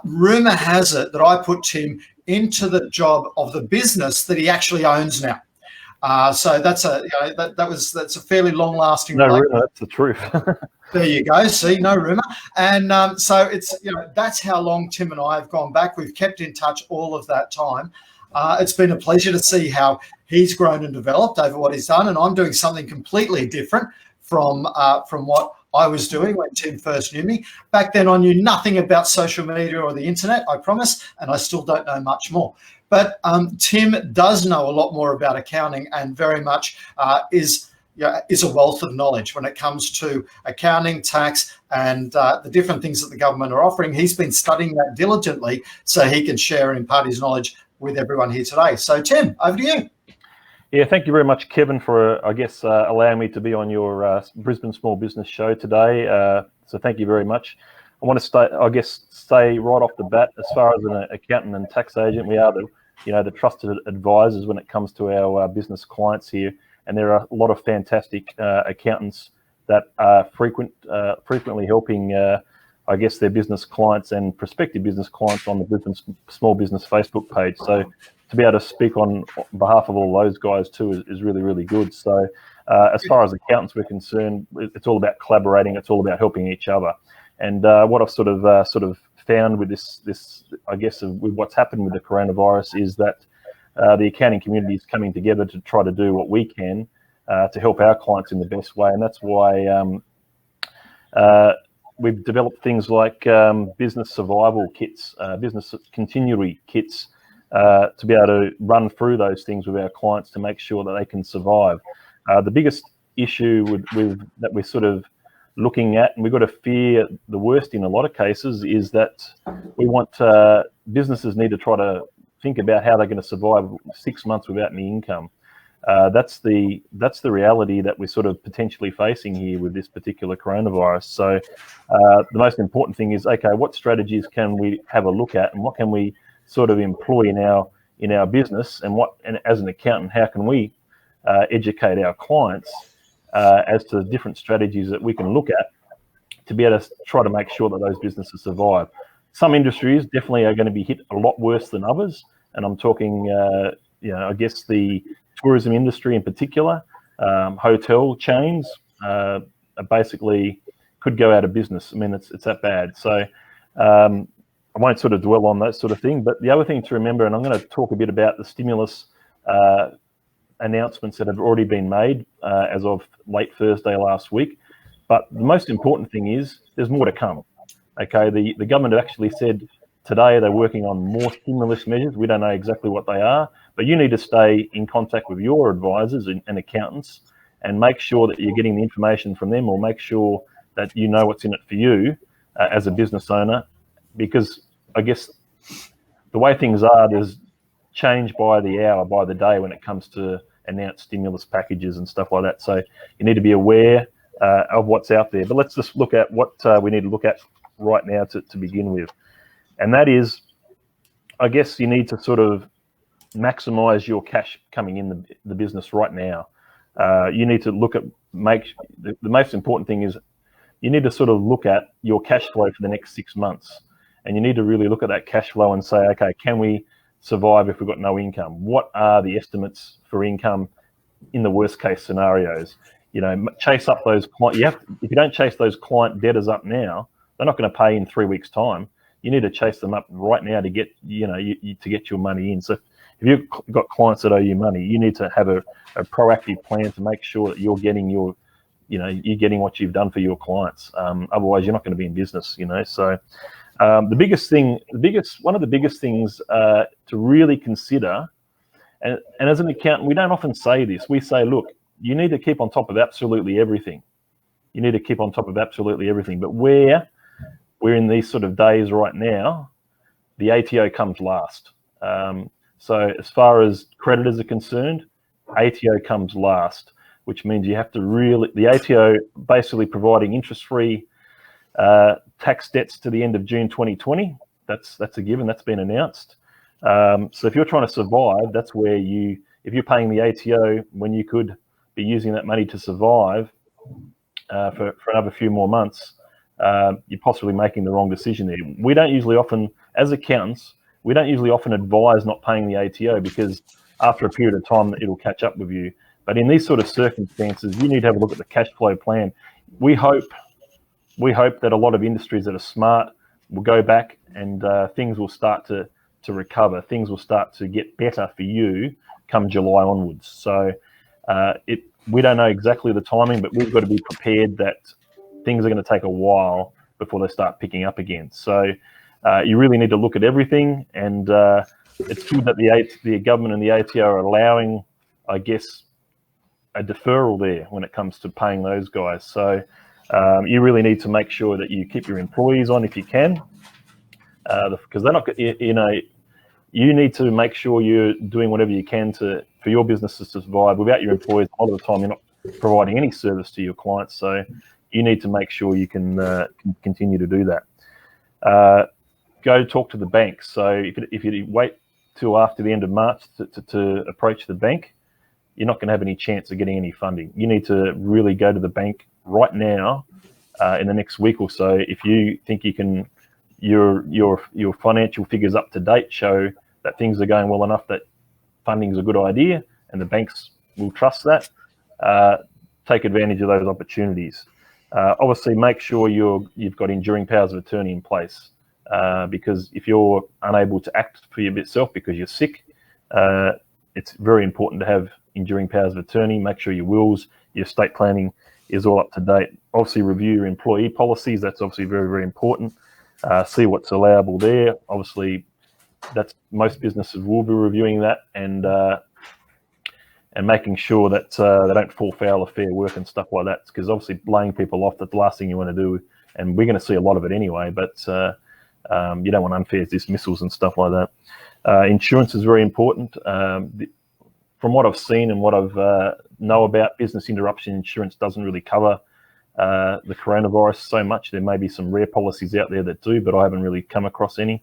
Speaker 1: Rumour has it that I put Tim into the job of the business that he actually owns now. So that's a fairly long-lasting.
Speaker 5: No rumour, that's the truth.
Speaker 1: There you go. See, no rumour. And so it's that's how long Tim and I have gone back. We've kept in touch all of that time. It's been a pleasure to see how he's grown and developed over what he's done, and I'm doing something completely different from what I was doing when Tim first knew me. Back then, I knew nothing about social media or the internet, I promise, and I still don't know much more. But Tim does know a lot more about accounting and very much is a wealth of knowledge when it comes to accounting, tax, and the different things that the government are offering. He's been studying that diligently so he can share and impart his knowledge with everyone here today. So, Tim, over to you.
Speaker 5: Yeah, thank you very much, Kevin, for, allowing me to be on your Brisbane Small Business Show today. So thank you very much. I want to say right off the bat, as far as an accountant and tax agent, we are the trusted advisors when it comes to our business clients here. And there are a lot of fantastic accountants that are frequently helping, their business clients and prospective business clients on the Brisbane Small Business Facebook page. So to be able to speak on behalf of all those guys too is really, really good. So as far as accountants we're concerned, it's all about collaborating. It's all about helping each other. And what I've sort of found with this with what's happened with the coronavirus is that the accounting community is coming together to try to do what we can to help our clients in the best way. And that's why we've developed things like business survival kits, business continuity kits, to be able to run through those things with our clients to make sure that they can survive. The biggest issue with that we're sort of looking at, and we've got to fear the worst in a lot of cases, is that we want businesses need to try to think about how they're going to survive 6 months without any income. That's the reality that we're sort of potentially facing here with this particular coronavirus. So the most important thing is, okay, what strategies can we have a look at, and what can we sort of employ in our business, and as an accountant, how can we educate our clients as to the different strategies that we can look at to be able to try to make sure that those businesses survive. Some industries definitely are going to be hit a lot worse than others, and I'm talking, the tourism industry in particular. Hotel chains basically could go out of business. I mean, it's that bad. So I won't sort of dwell on that sort of thing. But the other thing to remember, and I'm going to talk a bit about the stimulus announcements that have already been made as of late Thursday last week. But the most important thing is there's more to come. Okay, the government actually said today they're working on more stimulus measures. We don't know exactly what they are, but you need to stay in contact with your advisors and accountants and make sure that you're getting the information from them, or make sure that you know what's in it for you as a business owner, because I guess the way things are, there's change by the hour, by the day when it comes to announced stimulus packages and stuff like that. So you need to be aware of what's out there. But let's just look at what we need to look at right now to begin with. And that is, I guess you need to sort of maximize your cash coming in the business right now. You need to look at, the most important thing is you need to sort of look at your cash flow for the next 6 months. And you need to really look at that cash flow and say, okay, can we survive if we've got no income? What are the estimates for income in the worst case scenarios? You know, chase up those client. If you don't chase those client debtors up now, they're not going to pay in 3 weeks' time. You need to chase them up right now to get, to get your money in. So if you've got clients that owe you money, you need to have a proactive plan to make sure that you're getting you're getting what you've done for your clients. Otherwise, you're not going to be in business. So one of the biggest things to really consider, and as an accountant, we don't often say this. We say, look, you need to keep on top of absolutely everything. You need to keep on top of absolutely everything. But we're in these sort of days right now, the ATO comes last. So as far as creditors are concerned, ATO comes last, which means you have to the ATO basically providing interest-free tax debts to the end of June 2020. That's a given. That's been announced. So if you're trying to survive, that's where if you're paying the ATO when you could be using that money to survive for another few more months, you're possibly making the wrong decision there. We don't usually often, as accountants, advise not paying the ATO, because after a period of time it'll catch up with you. But in these sort of circumstances, you need to have a look at the cash flow plan. We hope that a lot of industries that are smart will go back and things will start to recover. Things will start to get better for you come July onwards. So we don't know exactly the timing, but we've got to be prepared that things are going to take a while before they start picking up again. So you really need to look at everything, and it's good that the government and the ATO are allowing, I guess, a deferral there when it comes to paying those guys. So you really need to make sure that you keep your employees on if you can, because they're not, you need to make sure you're doing whatever you can for your businesses to survive. Without your employees, a lot of the time you're not providing any service to your clients. So you need to make sure you can continue to do that. Go talk to the bank. So if you wait till after the end of March to approach the bank, you're not going to have any chance of getting any funding. You need to really go to the bank right now in the next week or so. If you think you can, your financial figures up to date show that things are going well enough that funding is a good idea and the banks will trust that, take advantage of those opportunities. Obviously, make sure you've got enduring powers of attorney in place, because if you're unable to act for yourself because you're sick, it's very important to have enduring powers of attorney. Make sure your wills, your estate planning is all up to date. Obviously, review your employee policies. That's obviously very, very important. See what's allowable there. Obviously, that's most businesses will be reviewing that and making sure that they don't fall foul of fair work and stuff like that. Because obviously, laying people off, that's the last thing you want to do. And we're going to see a lot of it anyway. But you don't want unfair dismissals and stuff like that. Insurance is very important. From what I've seen and what I've know about, business interruption insurance doesn't really cover the coronavirus so much. There may be some rare policies out there that do, but I haven't really come across any.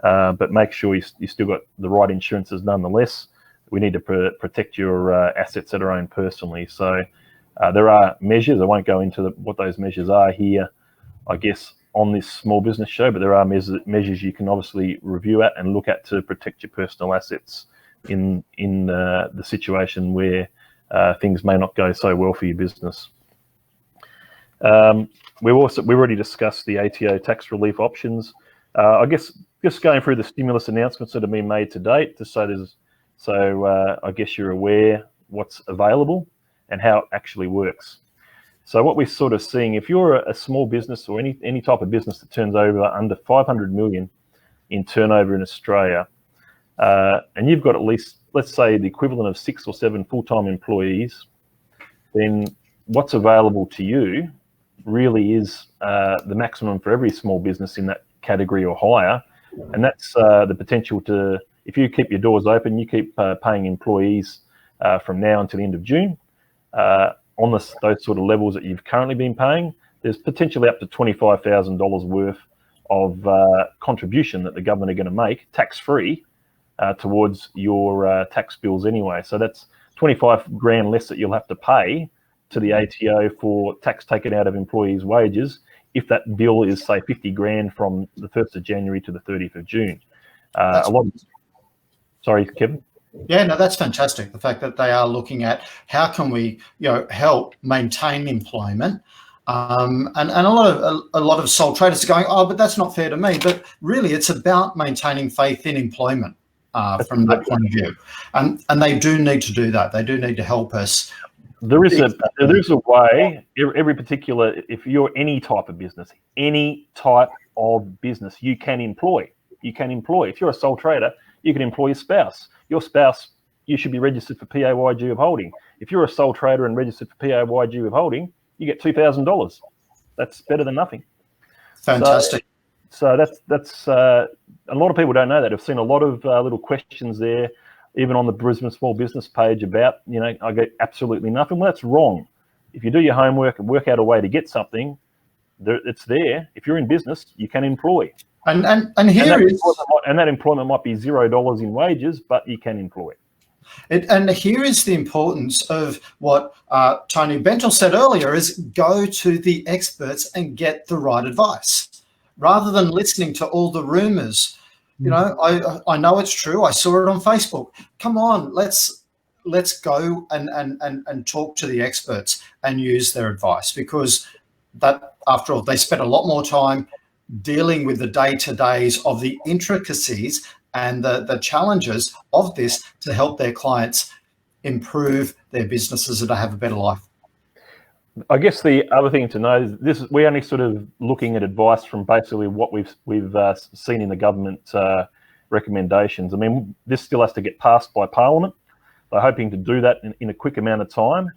Speaker 5: But make sure you still got the right insurances nonetheless. We need to protect your assets that are owned personally. So there are measures. I won't go into what those measures are here, I guess, on this small business show, but there are measures you can obviously review at and look at to protect your personal assets in the situation where things may not go so well for your business. We've already discussed the ATO tax relief options. I guess just going through the stimulus announcements that have been made to date, just so I guess you're aware what's available and how it actually works. So what we're sort of seeing, if you're a small business or any type of business that turns over under 500 million in turnover in Australia, and you've got at least, let's say, the equivalent of 6 or 7 full-time employees, then what's available to you really is the maximum for every small business in that category or higher. And that's the potential to, if you keep your doors open, you keep paying employees from now until the end of June, on those sort of levels that you've currently been paying, there's potentially up to $25,000 worth of contribution that the government are going to make tax-free towards your tax bills anyway. So that's 25 grand less that you'll have to pay to the ATO for tax taken out of employees' wages if that bill is, say, 50 grand from the 1st of January to the 30th of June. Sorry, Kevin?
Speaker 1: Yeah, no, that's fantastic. The fact that they are looking at how can we, help maintain employment, and a lot of sole traders are going, oh, but that's not fair to me. But really, it's about maintaining faith in employment from that point of view, and they do need to do that. They do need to help us.
Speaker 5: There is a way. Every particular, if you're any type of business, you can employ. If you're a sole trader, you can employ your spouse. Your spouse, you should be registered for PAYG withholding. If you're a sole trader and registered for PAYG withholding, you get $2,000. That's better than nothing.
Speaker 1: Fantastic.
Speaker 5: So that's a lot of people don't know that. I've seen a lot of little questions there, even on the Brisbane Small Business page about, I get absolutely nothing. Well, that's wrong. If you do your homework and work out a way to get something, it's there. If you're in business, you can employ. And that employment might be $0 in wages, but you can employ.
Speaker 1: And here is the importance of what Tony Bentel said earlier: is go to the experts and get the right advice, rather than listening to all the rumours. I know it's true. I saw it on Facebook. Come on, let's go and talk to the experts and use their advice, because that, after all, they spent a lot more time dealing with the day-to-days of the intricacies and the challenges of this to help their clients improve their businesses and to have a better life.
Speaker 5: I guess the other thing to know is we're only sort of looking at advice from basically what we've seen in the government recommendations. I mean, this still has to get passed by Parliament. They're hoping to do that in a quick amount of time.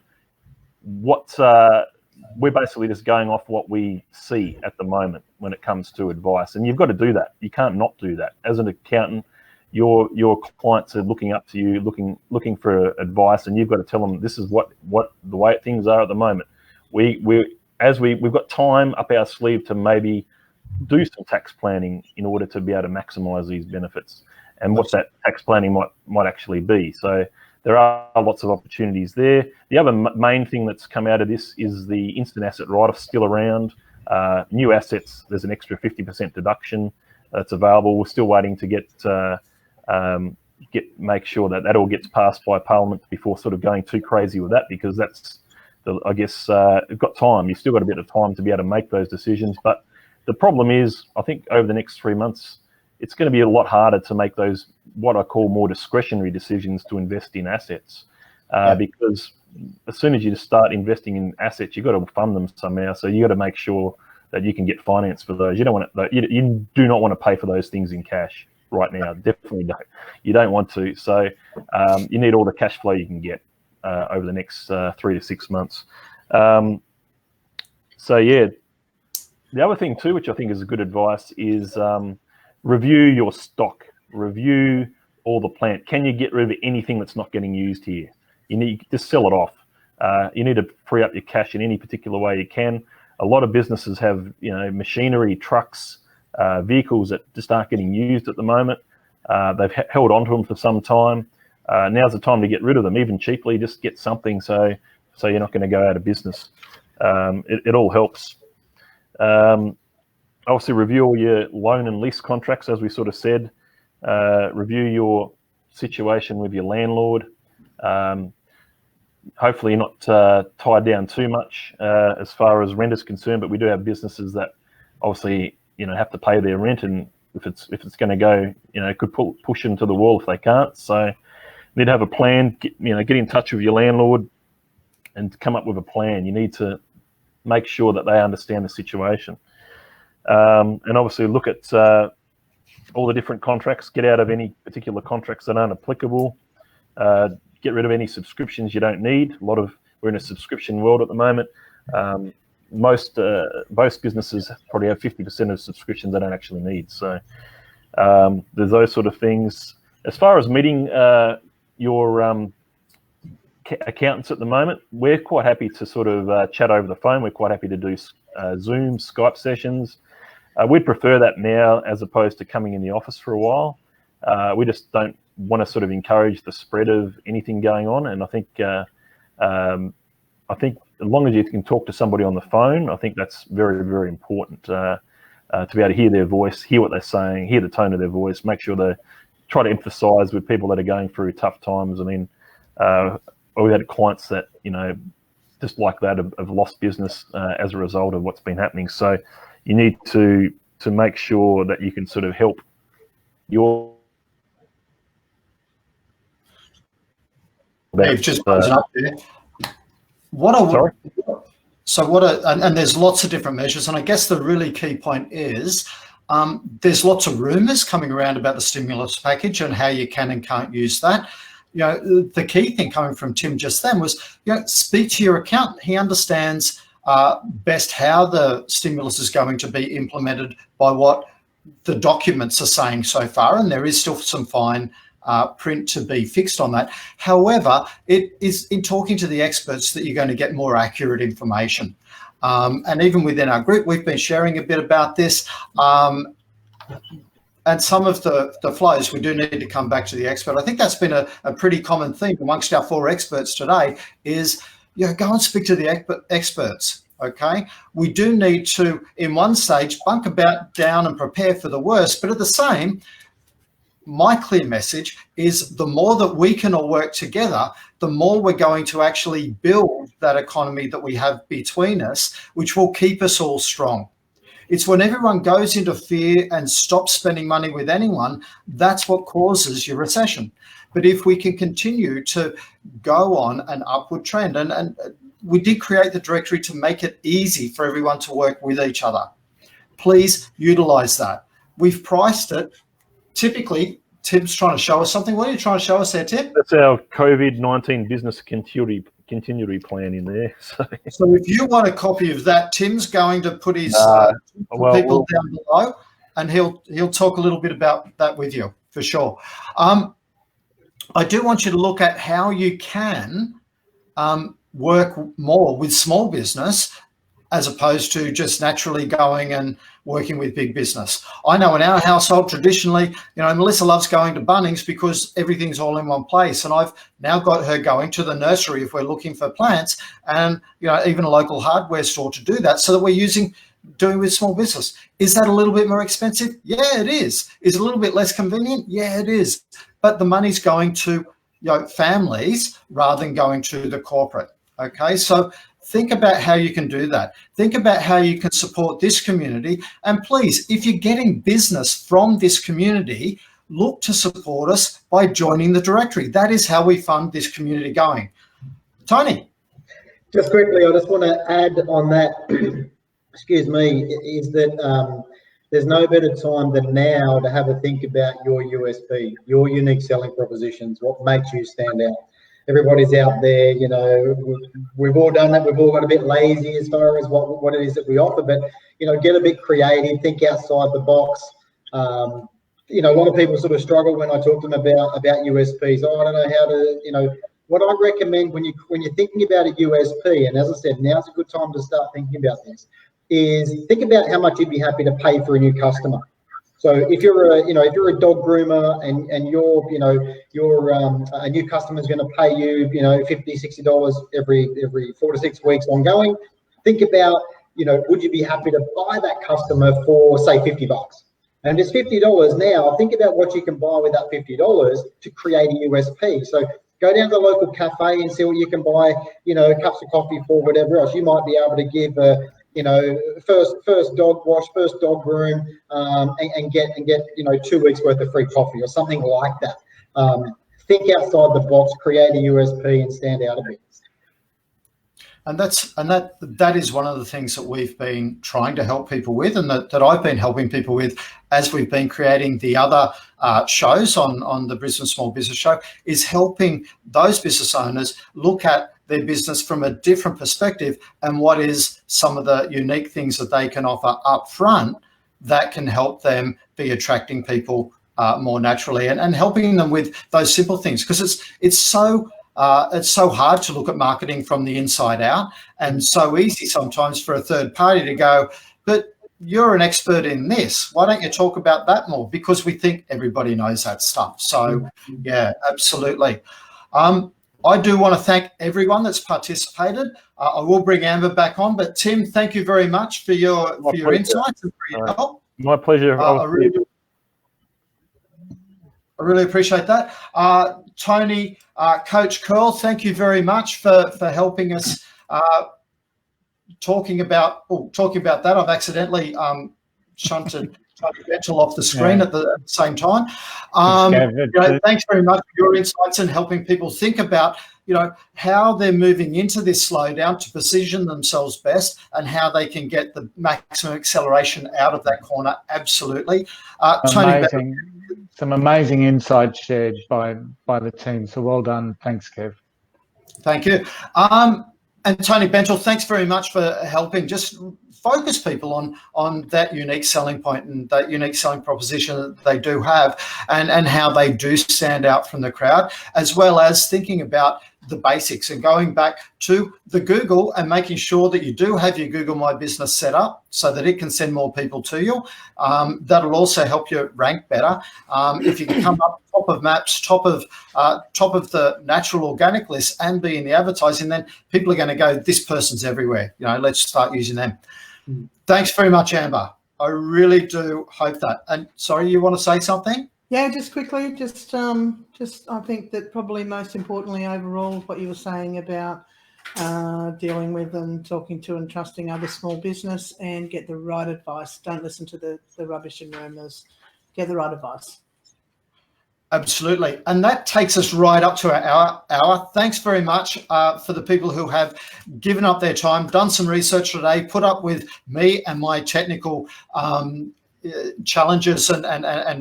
Speaker 5: We're basically just going off what we see at the moment when it comes to advice, and you've got to do that. You can't not do that. As an accountant, your clients are looking up to you, looking for advice, and you've got to tell them this is what the way things are at the moment. We've got time up our sleeve to maybe do some tax planning in order to be able to maximise these benefits, and what that tax planning might actually be. So there are lots of opportunities there. The other main thing that's come out of this is the instant asset write-off still around. New assets, there's an extra 50% deduction that's available. We're still waiting to make sure that all gets passed by Parliament before sort of going too crazy with that, because that's, I guess, you've got time. You've still got a bit of time to be able to make those decisions. But the problem is, I think over the next 3 months, it's going to be a lot harder to make those, what I call more discretionary decisions to invest in assets, because as soon as you start investing in assets, you've got to fund them somehow. So you got to make sure that you can get finance for those. You do not want to pay for those things in cash right now. Definitely don't. You don't want to. So you need all the cash flow you can get over the next 3 to 6 months. So yeah, the other thing too, which I think is good advice, is review your stock, review all the plant. Can you get rid of anything that's not getting used here? You need to just sell it off. You need to free up your cash in any particular way you can. A lot of businesses have, machinery, trucks, vehicles that just aren't getting used at the moment. They've held on to them for some time. Now's the time to get rid of them, even cheaply. Just get something so you're not going to go out of business. It all helps. Obviously, review all your loan and lease contracts, as we sort of said. Review your situation with your landlord. Hopefully you're not tied down too much as far as rent is concerned, but we do have businesses that obviously have to pay their rent, and if it's going to go, could push them to the wall if they can't. So you need to have a plan. Get in touch with your landlord and come up with a plan. You need to make sure that they understand the situation. And obviously look at all the different contracts, get out of any particular contracts that aren't applicable, get rid of any subscriptions you don't need. We're in a subscription world at the moment. Most businesses probably have 50% of subscriptions they don't actually need. So there's those sort of things. As far as meeting your accountants at the moment, we're quite happy to sort of chat over the phone. We're quite happy to do Zoom, Skype sessions. We'd prefer that now as opposed to coming in the office for a while. We just don't want to sort of encourage the spread of anything going on. And I think as long as you can talk to somebody on the phone, I think that's very, very important to be able to hear their voice, hear what they're saying, hear the tone of their voice, make sure they try to emphasize with people that are going through tough times. I mean, we've had clients that, just like that have lost business as a result of what's been happening. So you need to make sure that you can sort of help your...
Speaker 1: Dave just buzzing up there. And there's lots of different measures, and I guess the really key point is there's lots of rumours coming around about the stimulus package and how you can and can't use that. The key thing coming from Tim just then was, speak to your accountant. He understands best how the stimulus is going to be implemented by what the documents are saying so far, and there is still some fine print to be fixed on that. However, it is in talking to the experts that you're going to get more accurate information. And even within our group, we've been sharing a bit about this. And some of the flows, we do need to come back to the expert. I think that's been a pretty common theme amongst our 4 experts today is, go and speak to the experts, okay? We do need to, in one stage, bunker down and prepare for the worst, but at the same, my clear message is the more that we can all work together, the more we're going to actually build that economy that we have between us, which will keep us all strong. It's when everyone goes into fear and stops spending money with anyone, that's what causes your recession. But if we can continue to go on an upward trend, and we did create the directory to make it easy for everyone to work with each other. Please utilize that. We've priced it. Typically, Tim's trying to show us something. What are you trying to show us there, Tim?
Speaker 5: That's our COVID-19 business continuity plan in there.
Speaker 1: So if you want a copy of that, Tim's going to put his people down below, and he'll talk a little bit about that with you for sure. I do want you to look at how you can work more with small business as opposed to just naturally going and working with big business. I know in our household, traditionally, Melissa loves going to Bunnings because everything's all in one place. And I've now got her going to the nursery if we're looking for plants, and, even a local hardware store to do that, so that we're doing with small business. Is that a little bit more expensive? Yeah, it is. Is it a little bit less convenient? Yeah, it is. But the money's going to, families rather than going to the corporate. Okay, so think about how you can do that. Think about how you can support this community. And please, if you're getting business from this community, look to support us by joining the directory. That is how we fund this community going. Tony.
Speaker 3: Just quickly, I just want to add on that, excuse me, is that there's no better time than now to have a think about your USP, your unique selling propositions, what makes you stand out. Everybody's out there, we've all done that. We've all got a bit lazy as far as what it is that we offer, but, get a bit creative, think outside the box. A lot of people sort of struggle when I talk to them about USPs. Oh, I don't know how to, what I recommend when you're thinking about a USP, and as I said, now's a good time to start thinking about this, is think about how much you'd be happy to pay for a new customer. So if you're a dog groomer and a new customer is going to pay you, $50, $60 every 4 to 6 weeks ongoing, think about, would you be happy to buy that customer for, say, $50? And if it's $50 now, think about what you can buy with that $50 to create a USP. So go down to the local cafe and see what you can buy, cups of coffee for, whatever else. You might be able to give first dog wash, first dog groom, and get 2 weeks worth of free coffee or something like that. Think outside the box, create a USP, and stand out a bit.
Speaker 1: And that is one of the things that we've been trying to help people with, and that I've been helping people with as we've been creating the other shows on the Brisbane Small Business Show, is helping those business owners look at their business from a different perspective and what is some of the unique things that they can offer up front that can help them be attracting people more naturally, and helping them with those simple things, because it's so hard to look at marketing from the inside out, and so easy sometimes for a third party to go, but you're an expert in this, why don't you talk about that more? Because we think everybody knows that stuff. So yeah, absolutely. I do want to thank everyone that's participated. I will bring Amber back on, but Tim, thank you very much for your insights and for your help.
Speaker 5: My pleasure.
Speaker 1: I really appreciate that. Tony, Coach Curl, thank you very much for helping us talking about that. I've accidentally shunted Tony Bentel off the screen at the same time. Thanks very much for your insights and helping people think about, how they're moving into this slowdown to position themselves best and how they can get the maximum acceleration out of that corner. Absolutely. Tony,
Speaker 2: some amazing insights shared by the team. So well done. Thanks, Kev.
Speaker 1: Thank you. And Tony Bentel, thanks very much for helping just focus people on that unique selling point and that unique selling proposition that they do have, and how they do stand out from the crowd, as well as thinking about the basics and going back to the Google and making sure that you do have your Google My Business set up so that it can send more people to you. That'll also help you rank better. If you can come up top of maps, top of the natural organic list and be in the advertising, then people are going to go, this person's everywhere. Let's start using them. Thanks very much, Amber. I really do hope that. And sorry, you want to say something?
Speaker 4: Yeah, just quickly, just I think that probably most importantly overall, what you were saying about dealing with and talking to and trusting other small business, and get the right advice. Don't listen to the rubbish and rumours. Get the right advice.
Speaker 1: Absolutely. And that takes us right up to our hour. Thanks very much for the people who have given up their time, done some research today, put up with me and my technical challenges and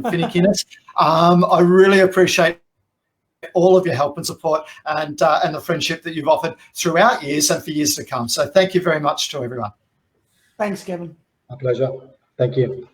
Speaker 1: finickiness. I really appreciate all of your help and support and the friendship that you've offered throughout years and for years to come. So thank you very much to everyone.
Speaker 4: Thanks, Kevin.
Speaker 3: My pleasure. Thank you.